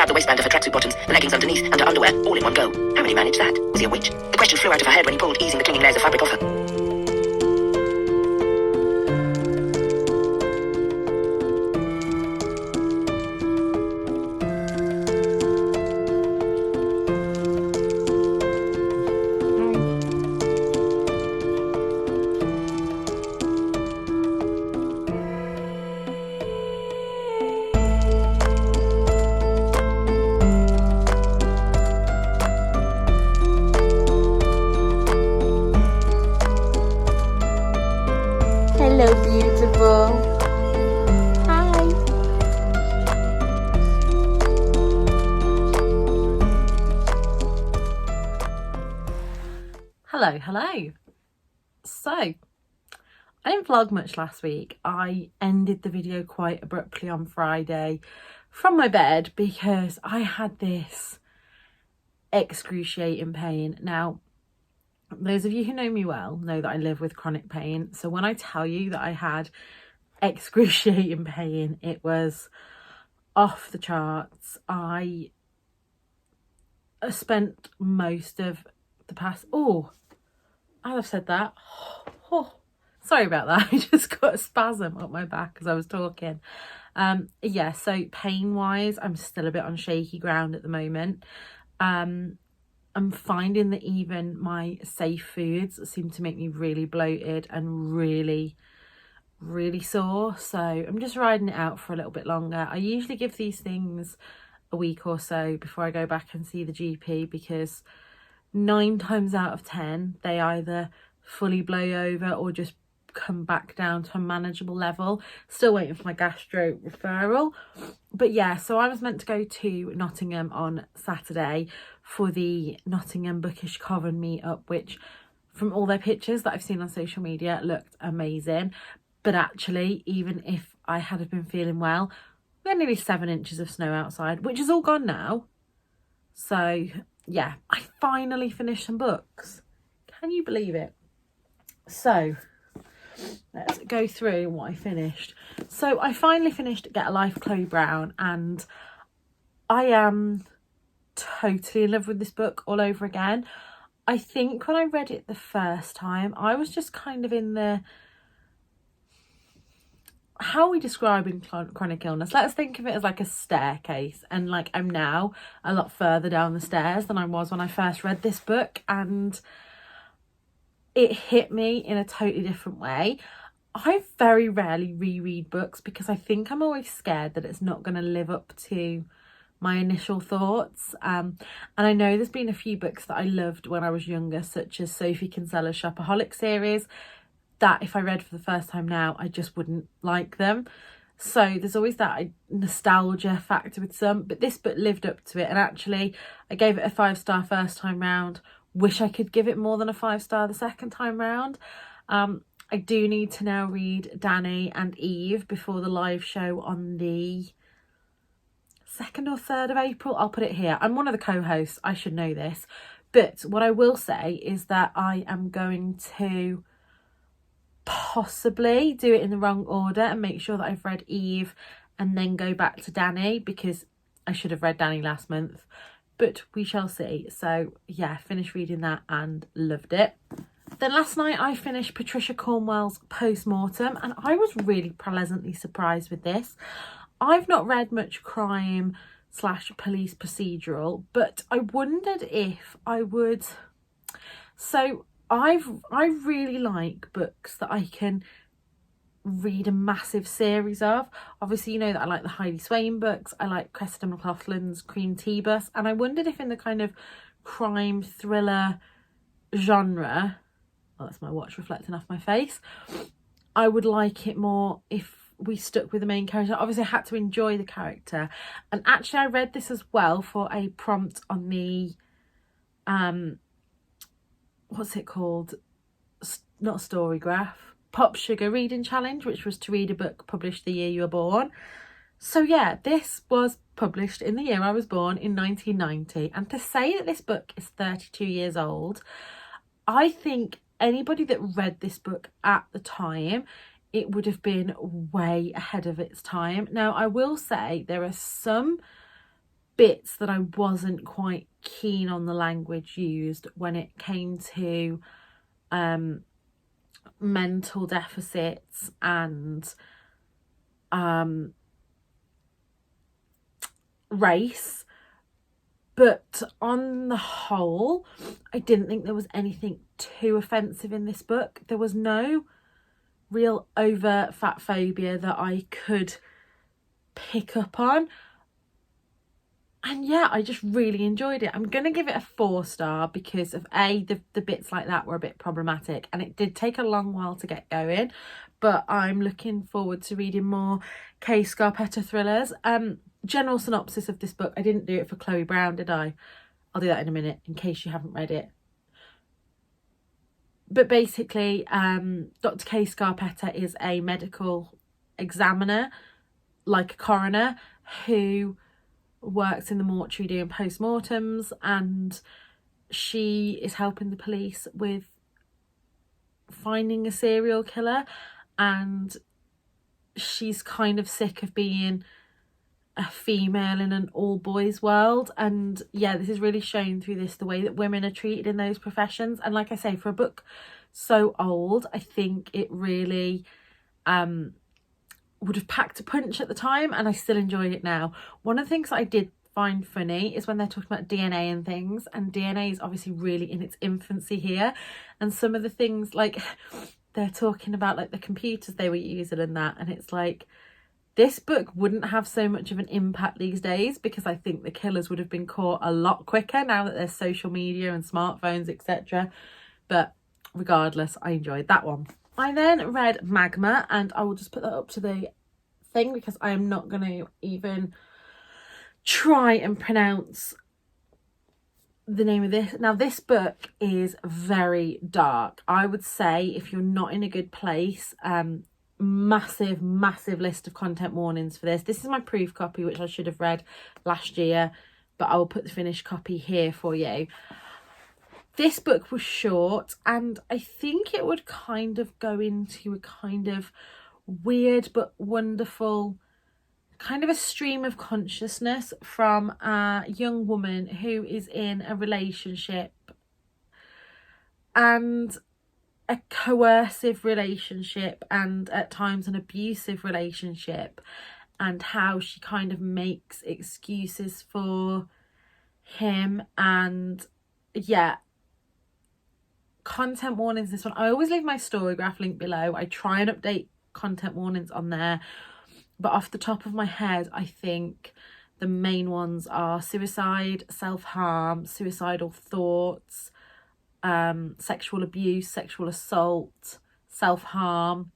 grabbed the waistband of her tracksuit bottoms, the leggings underneath, and her underwear, all in one go. How would he manage that? Was he a witch? The question flew out of her head when he pulled, easing the clinging layers of fabric off her. Hello, beautiful. Hi. Hello. So, I didn't vlog much last week. I ended the video quite abruptly on Friday from my bed because I had this excruciating pain. Now, those of you who know me well know that I live with chronic pain. So when I tell you that I had excruciating pain, it was off the charts. I spent most of the past... I've said that. Sorry about that. I just got a spasm up my back as I was talking. Yeah, so pain-wise, I'm still a bit on shaky ground at the moment. I'm finding that even my safe foods seem to make me really bloated and really sore. So I'm just riding it out for a little bit longer. I usually give these things a week or so before I go back and see the GP, because 9 times out of 10 they either fully blow over or just come back down to a manageable level. Still waiting for my gastro referral. But yeah, so I was meant to go to Nottingham on Saturday for the Nottingham Bookish Coven meetup, which from all their pictures that I've seen on social media looked amazing. But actually, even if I had been feeling well, we had nearly 7 inches of snow outside, which is all gone now. So yeah, I finally finished some books. Can you believe it? So let's go through what I finished. So I finally finished Get a Life, Chloe Brown, and I am totally in love with this book all over again. I think when I read it the first time, I was just kind of in the... How are we describing chronic illness? Let's think of it as like a staircase, and like I'm now a lot further down the stairs than I was when I first read this book, and it hit me in a totally different way. I very rarely reread books because I think I'm always scared that it's not going to live up to my initial thoughts. And I know there's been a few books that I loved when I was younger, such as Sophie Kinsella's Shopaholic series, that if I read for the first time now, I just wouldn't like them. So there's always that nostalgia factor with some, but this book lived up to it. And actually, I gave it a 5-star first time round. Wish I could give it more than a 5-star the second time round. I do need to now read Danny and Eve before the live show on the 2nd or 3rd of April. I'll put it here. I'm one of the co-hosts. I should know this. But what I will say is that I am going to possibly do it in the wrong order and make sure that I've read Eve and then go back to Danny, because I should have read Danny last month. But we shall see. So yeah, finished reading that and loved it. Then last night I finished Patricia Cornwell's Postmortem, and I was really pleasantly surprised with this. I've not read much crime / police procedural, but I wondered if I would... So I really like books that I can read a massive series of. Obviously, you know that I like the Heidi Swain books. I like Cressida McLaughlin's Cream Tea Bus, and I wondered if in the kind of crime thriller genre, oh, that's my watch reflecting off my face, I would like it more if we stuck with the main character. Obviously I had to enjoy the character, and actually I read this as well for a prompt on the what's it called, not Storygraph, Pop Sugar Reading Challenge, which was to read a book published the year you were born. So yeah, this was published in the year I was born, in 1990, and to say that this book is 32 years old, I think anybody that read this book at the time, it would have been way ahead of its time. Now, I will say there are some bits that I wasn't quite keen on the language used when it came to mental deficits and race. But on the whole, I didn't think there was anything too offensive in this book. There was no real overt fat phobia that I could pick up on. And yeah, I just really enjoyed it. I'm going to give it a 4-star because of the bits like that were a bit problematic, and it did take a long while to get going, but I'm looking forward to reading more Kay Scarpetta thrillers. General synopsis of this book. I didn't do it for Chloe Brown, did I? I'll do that in a minute in case you haven't read it. But basically, Dr. Kay Scarpetta is a medical examiner, like a coroner, who works in the mortuary doing postmortems, and she is helping the police with finding a serial killer, and she's kind of sick of being a female in an all boys world. And yeah, this is really shown through this, the way that women are treated in those professions. And like I say, for a book so old, I think it really would have packed a punch at the time, and I still enjoy it now. One of the things that I did find funny is when they're talking about DNA and things, and DNA is obviously really in its infancy here, and some of the things, like they're talking about like the computers they were using and that, and it's like, this book wouldn't have so much of an impact these days because I think the killers would have been caught a lot quicker now that there's social media and smartphones, etc. But regardless, I enjoyed that one. I then read Magma, and I will just put that up to the thing because I am not going to even try and pronounce the name of this. Now, this book is very dark. I would say if you're not in a good place, massive list of content warnings for this. This is my proof copy, which I should have read last year, but I will put the finished copy here for you. This book was short, and I think it would kind of go into a kind of weird but wonderful kind of a stream of consciousness from a young woman who is in a relationship, and a coercive relationship, and at times an abusive relationship, and how she kind of makes excuses for him. And yeah, content warnings this one. I always leave my story graph link below. I try and update content warnings on there, but off the top of my head, I think the main ones are suicide, self-harm, suicidal thoughts, sexual abuse, sexual assault, self-harm.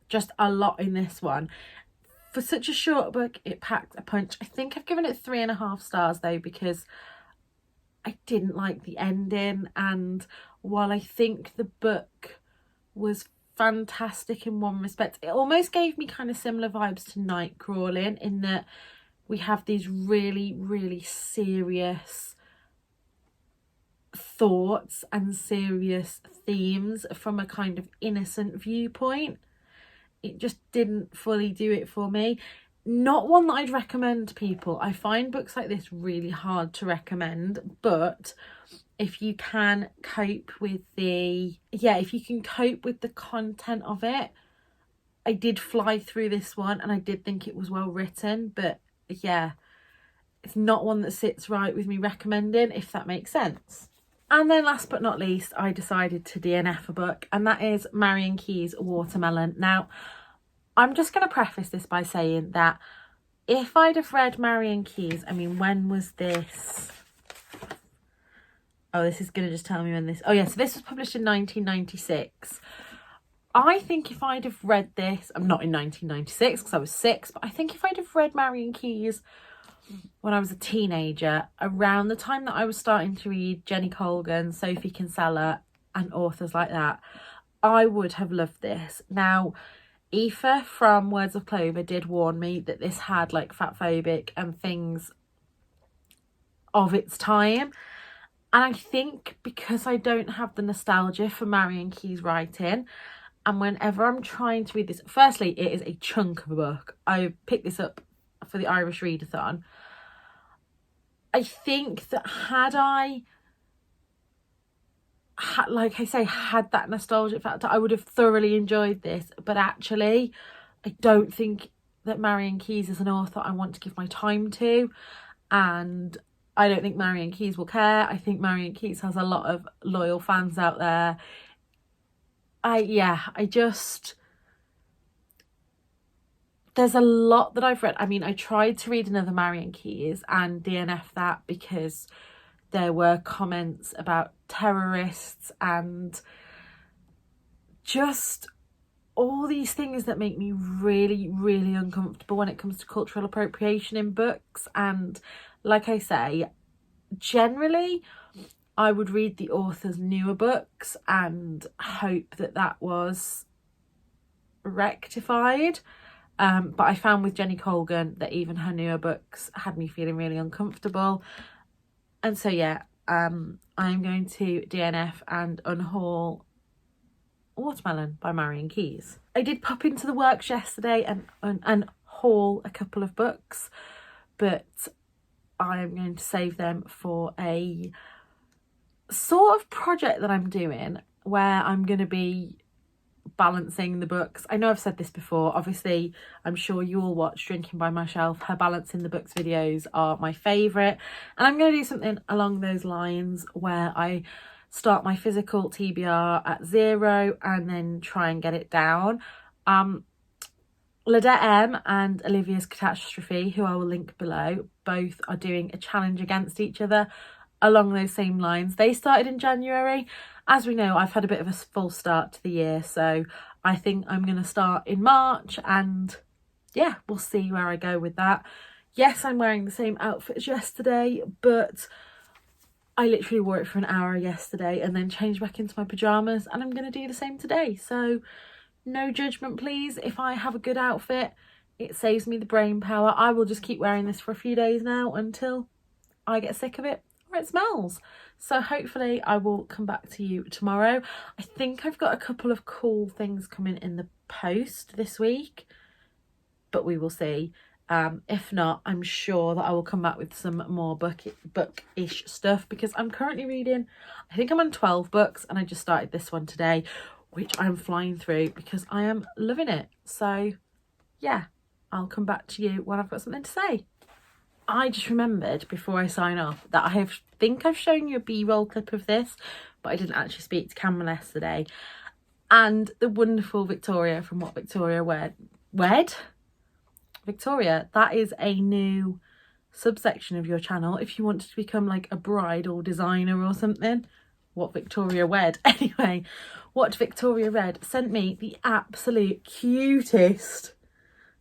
Just a lot in this one. For such a short book, it packed a punch. I think I've given it 3.5 stars though, because I didn't like the ending, and while I think the book was fantastic in one respect, it almost gave me kind of similar vibes to Night Crawling, in that we have these really serious thoughts and serious themes from a kind of innocent viewpoint. It just didn't fully do it for me. Not one that I'd recommend to people. I find books like this really hard to recommend, but if you can cope with the content of it, I did fly through this one, and I did think it was well written, but yeah, it's not one that sits right with me recommending, if that makes sense. And then last but not least, I decided to DNF a book, and that is Marion Keyes' Watermelon. Now, I'm just going to preface this by saying that if I'd have read Marion Keyes, I mean, when was this? Oh, this is going to just tell me when this... Oh, yeah, so this was published in 1996. I think if I'd have read this... I'm not in 1996 because I was 6, but I think if I'd have read Marion Keyes when I was a teenager, around the time that I was starting to read Jenny Colgan, Sophie Kinsella and authors like that, I would have loved this. Now, Aoife from Words of Clover did warn me that this had like fatphobic and things of its time. And I think because I don't have the nostalgia for Marion Keyes writing, and whenever I'm trying to read this, firstly, it is a chunk of a book. I picked this up for the Irish Readathon. I think that had I like I say, had that nostalgic factor, I would have thoroughly enjoyed this. But actually, I don't think that Marion Keyes is an author I want to give my time to, and I don't think Marion Keyes will care. I think Marion Keyes has a lot of loyal fans out there. There's a lot that I've read. I mean, I tried to read another Marion Keyes and DNF that because there were comments about terrorists and just all these things that make me really, really uncomfortable when it comes to cultural appropriation in books. And like I say, generally I would read the author's newer books and hope that that was rectified. But I found with Jenny Colgan that even her newer books had me feeling really uncomfortable. And so, yeah, I'm going to DNF and unhaul Watermelon by Marion Keyes. I did pop into the works yesterday and haul a couple of books, but I am going to save them for a sort of project that I'm doing where I'm going to be balancing the books. I know I've said this before, obviously I'm sure you all watch Drinking by My Shelf. Her balancing the books videos are my favourite, and I'm going to do something along those lines where I start my physical TBR at 0 and then try and get it down. Ladette M and Olivia's Catastrophe, who I will link below, both are doing a challenge against each other along those same lines. They started in January. As we know, I've had a bit of a full start to the year, so I think I'm going to start in March, and yeah, we'll see where I go with that. Yes, I'm wearing the same outfit as yesterday, but I literally wore it for an hour yesterday and then changed back into my pyjamas, and I'm going to do the same today. So no judgment, please. If I have a good outfit, it saves me the brain power. I will just keep wearing this for a few days now until I get sick of it or it smells. So hopefully I will come back to you tomorrow. I think I've got a couple of cool things coming in the post this week, but we will see. If not, I'm sure that I will come back with some more book-ish stuff, because I'm currently reading, I think I'm on 12 books, and I just started this one today, which I'm flying through because I am loving it. So yeah, I'll come back to you when I've got something to say. I just remembered before I sign off that I think I've shown you a B-roll clip of this, but I didn't actually speak to camera yesterday. And the wonderful Victoria from What Victoria Wed? Victoria, that is a new subsection of your channel. If you wanted to become like a bridal designer or something, What Victoria Wed. Anyway, What Victoria Wed sent me the absolute cutest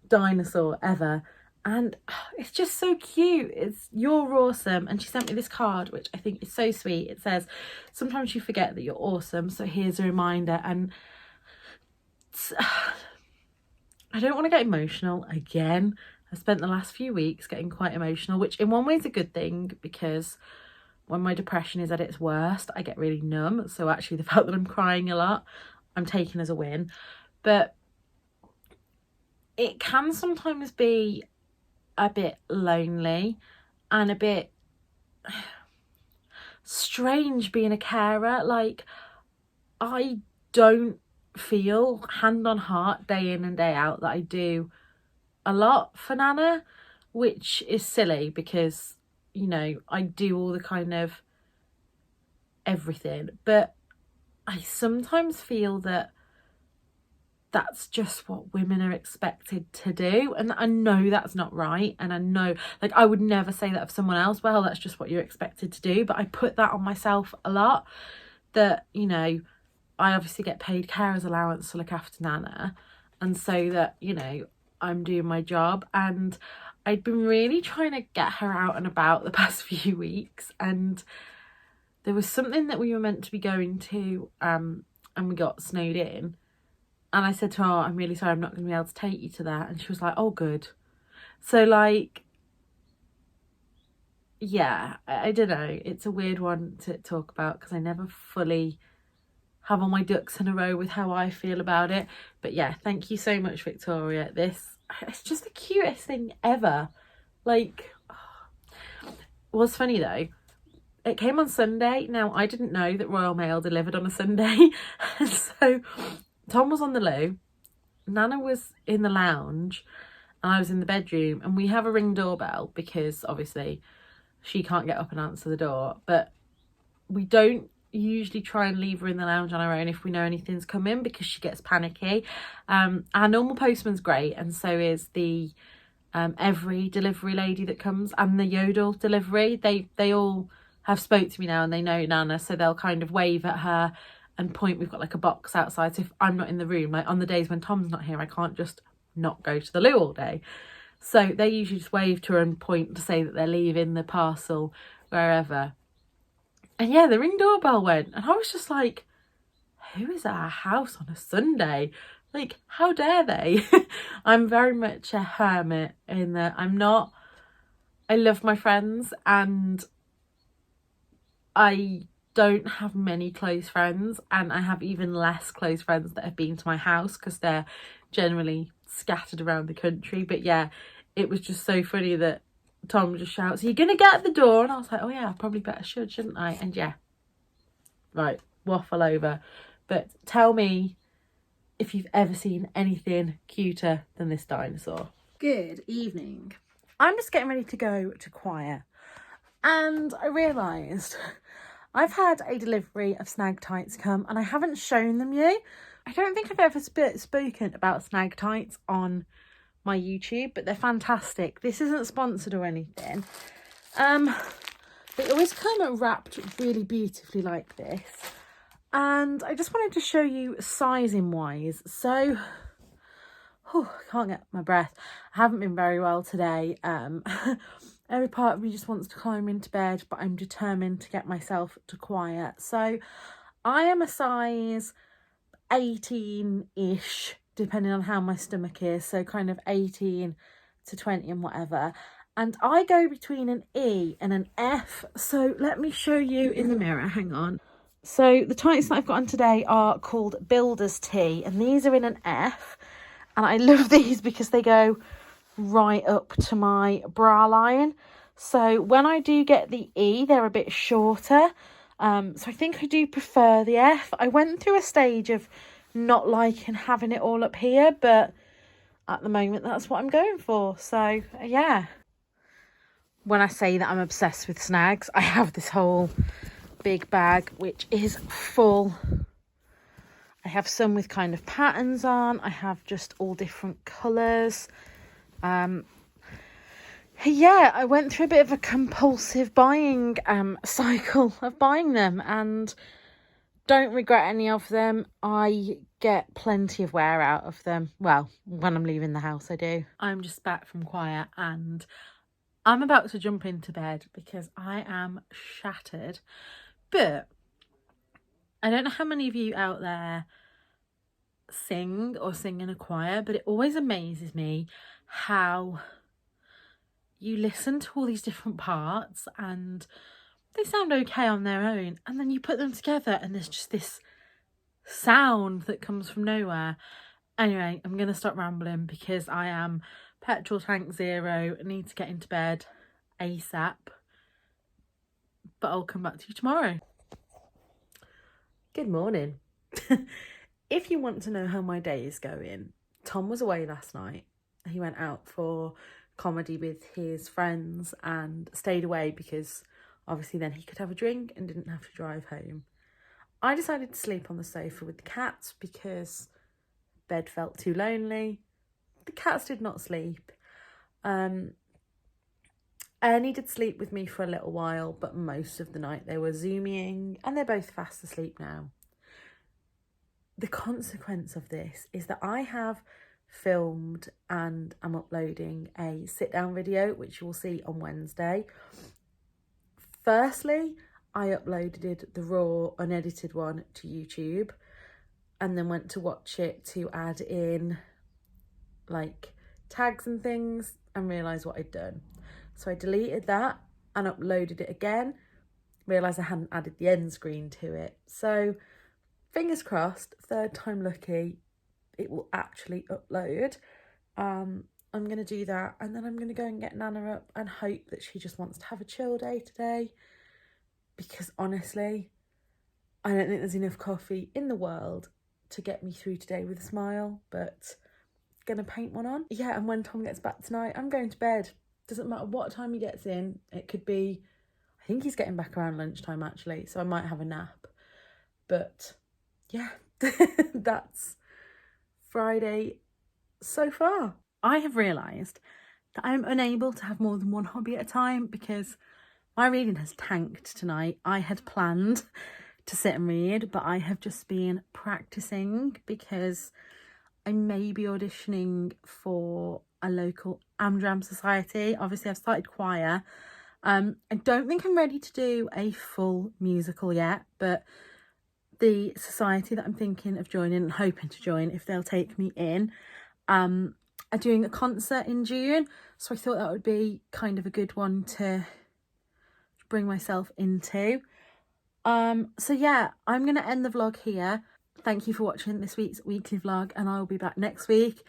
dinosaur ever. And it's just so cute. You're awesome. And she sent me this card, which I think is so sweet. It says, sometimes you forget that you're awesome, so here's a reminder. And I don't want to get emotional again. I spent the last few weeks getting quite emotional, which in one way is a good thing, because when my depression is at its worst, I get really numb. So actually the fact that I'm crying a lot, I'm taking as a win. But it can sometimes be a bit lonely and a bit strange being a carer. Like, I don't feel, hand on heart, day in and day out, that I do a lot for Nana, which is silly because, you know, I do all the kind of everything, but I sometimes feel that that's just what women are expected to do, and I know that's not right, and I know, like, I would never say that of someone else, well, that's just what you're expected to do, but I put that on myself a lot, that, you know, I obviously get paid carers allowance to look after Nana, and so that, you know, I'm doing my job. And I'd been really trying to get her out and about the past few weeks, and there was something that we were meant to be going to, and we got snowed in. And I said to her, oh, I'm really sorry, I'm not going to be able to take you to that. And she was like, oh, good. So, like, yeah, I don't know. It's a weird one to talk about because I never fully have all my ducks in a row with how I feel about it. But yeah, thank you so much, Victoria. It's just the cutest thing ever. Like, was funny though. It came on Sunday. Now, I didn't know that Royal Mail delivered on a Sunday. And so Tom was on the loo, Nana was in the lounge, and I was in the bedroom. And we have a Ring doorbell because obviously she can't get up and answer the door. But we don't usually try and leave her in the lounge on our own if we know anything's coming, because she gets panicky. Our normal postman's great, and so is the every delivery lady that comes, and the Yodel delivery. They all have spoke to me now and they know Nana, so they'll kind of wave at her and point. We've got like a box outside, so if I'm not in the room, like on the days when Tom's not here, I can't just not go to the loo all day. So they usually just wave to her and point to say that they're leaving the parcel wherever. And yeah, the Ring doorbell went, and I was just like, who is at our house on a Sunday? Like, how dare they? I'm very much a hermit in that I love my friends, and I don't have many close friends, and I have even less close friends that have been to my house because they're generally scattered around the country. But yeah, it was just so funny that Tom just shouts, "Are you gonna get at the door?" And I was like, oh yeah, I probably better shouldn't I? And yeah, right, waffle over. But tell me if you've ever seen anything cuter than this dinosaur. Good evening. I'm just getting ready to go to choir, and I realised I've had a delivery of snag tights come and I haven't shown them you. I don't think I've ever spoken about snag tights on my YouTube, but they're fantastic. This isn't sponsored or anything. They always come wrapped really beautifully like this. And I just wanted to show you sizing wise. So, I can't get my breath. I haven't been very well today. Every part of me just wants to climb into bed, but I'm determined to get myself to quiet. So I am a size 18-ish, depending on how my stomach is. So kind of 18 to 20 and whatever. And I go between an E and an F. So let me show you in the mirror. Hang on. So the tights that I've got on today are called Builder's Tee, and these are in an F. And I love these because they go right up to my bra line. So when I do get the E, they're a bit shorter. So I think I do prefer the F. I went through a stage of not liking having it all up here, but at the moment that's what I'm going for. So yeah. When I say that I'm obsessed with snags, I have this whole big bag which is full. I have some with kind of patterns on. I have just all different colours. Yeah, I went through a bit of a compulsive buying cycle of buying them, and don't regret any of them. I get plenty of wear out of them. Well, when I'm leaving the house, I do. I'm just back from choir and I'm about to jump into bed because I am shattered. But I don't know how many of you out there sing or sing in a choir, but it always amazes me how you listen to all these different parts and they sound okay on their own, and then you put them together and there's just this sound that comes from nowhere. Anyway, I'm going to stop rambling because I am petrol tank zero. I need to get into bed ASAP, but I'll come back to you tomorrow. Good morning. If you want to know how my day is going, Tom was away last night. He went out for comedy with his friends and stayed away because obviously then he could have a drink and didn't have to drive home. I decided to sleep on the sofa with the cats because bed felt too lonely. The cats did not sleep. Ernie did sleep with me for a little while, but most of the night they were zooming and they're both fast asleep now. The consequence of this is that I have filmed and I'm uploading a sit down video which you will see on Wednesday. Firstly, I uploaded the raw unedited one to YouTube and then went to watch it to add in like tags and things and realised what I'd done. So I deleted that and uploaded it again, realised I hadn't added the end screen to it. So fingers crossed, third time lucky, it will actually upload. I'm I'm going to do that, and then I'm going to go and get Nana up and hope that she just wants to have a chill day today, because honestly, I don't think there's enough coffee in the world to get me through today with a smile, but gonna paint one on. Yeah, and when Tom gets back tonight, I'm going to bed. Doesn't matter what time he gets in. It could be, I think he's getting back around lunchtime actually, so I might have a nap. But yeah, that's Friday so far. I have realised that I'm unable to have more than one hobby at a time because my reading has tanked tonight. I had planned to sit and read, but I have just been practicing because I may be auditioning for a local Amdram society. Obviously, I've started choir. I don't think I'm ready to do a full musical yet, but the society that I'm thinking of joining and hoping to join, if they'll take me in, are doing a concert in June. So I thought that would be kind of a good one to bring myself into. So yeah, I'm going to end the vlog here. Thank you for watching this week's weekly vlog, and I will be back next week.